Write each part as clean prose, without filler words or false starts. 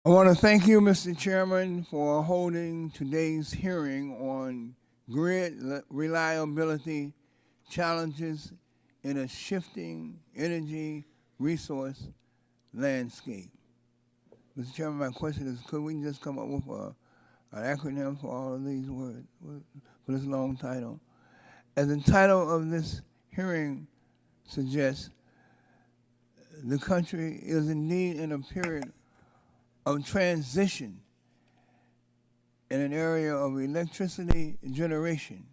I want to thank you, Mr. Chairman, for holding today's hearing on grid reliability challenges in a shifting energy resource landscape. Mr. Chairman, my question is, could we just come up with an acronym for all of these words, for this long title? As the title of this hearing suggests, the country is indeed in a period of transition in an area of electricity generation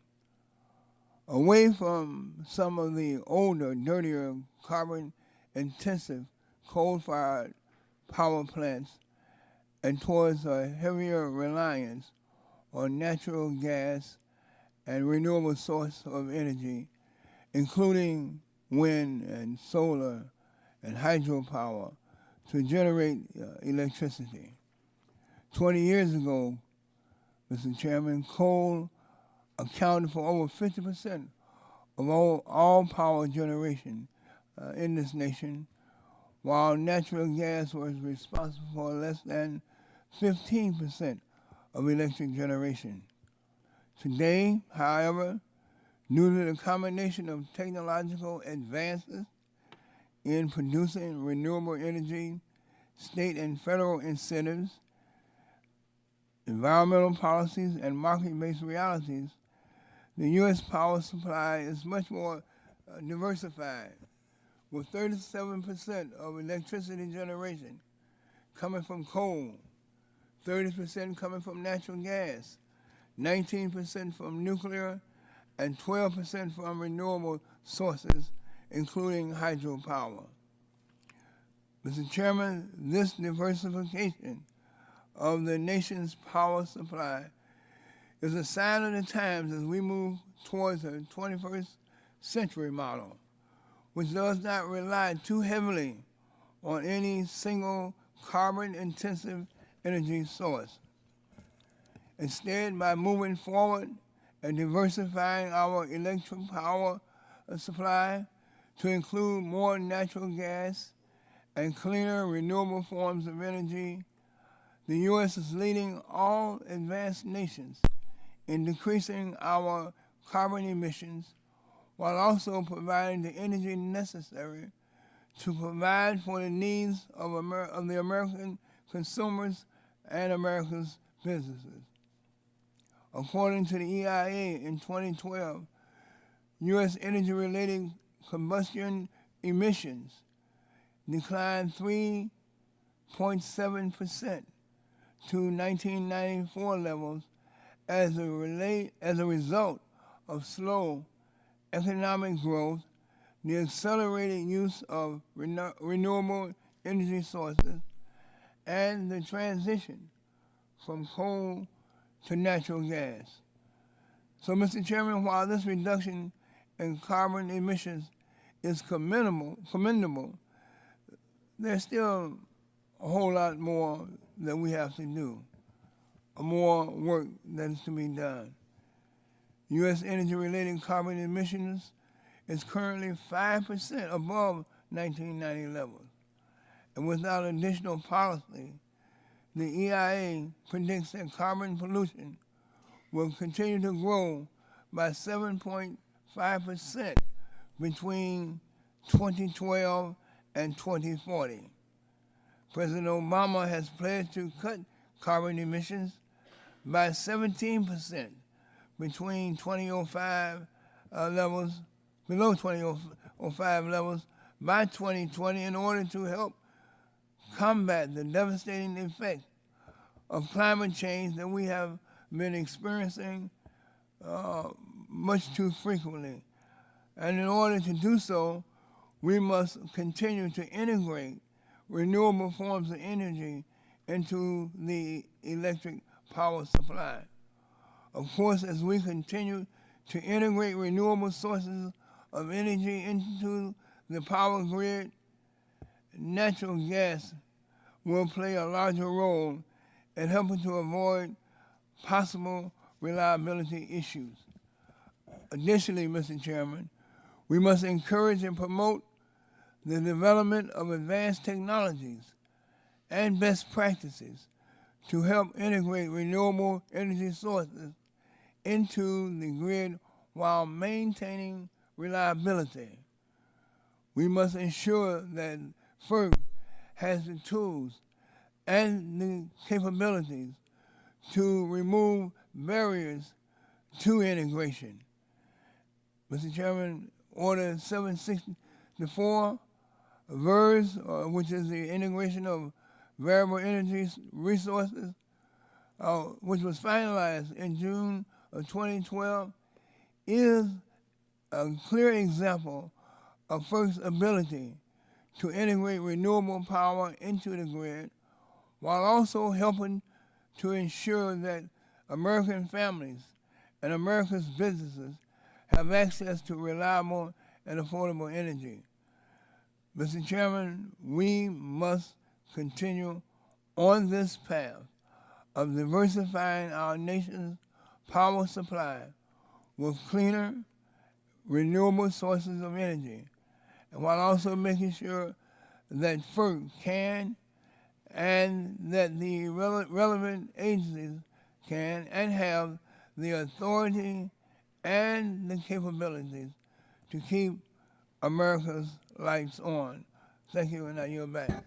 away from some of the older, dirtier, carbon-intensive coal-fired power plants and towards a heavier reliance on natural gas and renewable source of energy, including wind and solar and hydropower, to generate electricity. 20 years ago, Mr. Chairman, coal accounted for over 50% of all power generation in this nation, while natural gas was responsible for less than 15% of electric generation. Today, however, due to the combination of technological advances in producing renewable energy, state and federal incentives, environmental policies, and market-based realities, the U.S. power supply is much more diversified, with 37% of electricity generation coming from coal, 30% coming from natural gas, 19% from nuclear, and 12% from renewable sources, including hydropower. Mr. Chairman, this diversification of the nation's power supply is a sign of the times as we move towards a 21st century model, which does not rely too heavily on any single carbon-intensive energy source. Instead, by moving forward and diversifying our electric power supply to include more natural gas and cleaner renewable forms of energy, the U.S. is leading all advanced nations in decreasing our carbon emissions while also providing the energy necessary to provide for the needs of the American consumers and America's businesses. According to the EIA in 2012, U.S. energy-related combustion emissions declined 3.7% to 1994 levels as a result of slow economic growth, the accelerated use of renewable energy sources, and the transition from coal to natural gas. So, Mr. Chairman, while this reduction in carbon emissions is commendable, there's still a whole lot more that we have to do, more work that is to be done. U.S. energy-related carbon emissions is currently 5% above 1990 levels. And without additional policy, the EIA predicts that carbon pollution will continue to grow by 7.5% between 2012 and 2040. President Obama has pledged to cut carbon emissions by 17% between 2005 levels, below 2005 levels by 2020 in order to help combat the devastating effect of climate change that we have been experiencing much too frequently. And in order to do so, we must continue to integrate renewable forms of energy into the electric power supply. Of course, as we continue to integrate renewable sources of energy into the power grid, natural gas will play a larger role in helping to avoid possible reliability issues. Additionally, Mr. Chairman, we must encourage and promote the development of advanced technologies and best practices to help integrate renewable energy sources into the grid while maintaining reliability. We must ensure that FERC has the tools and the capabilities to remove barriers to integration. Mr. Chairman, Order 764, VERS, which is the integration of variable energy resources, which was finalized in June of 2012, is a clear example of FERC's ability to integrate renewable power into the grid while also helping to ensure that American families and America's businesses have access to reliable and affordable energy. Mr. Chairman, we must continue on this path of diversifying our nation's power supply with cleaner, renewable sources of energy, and while also making sure that FERC can and that the relevant agencies can and have the authority and the capabilities to keep America's lights on. Thank you, and I yield back.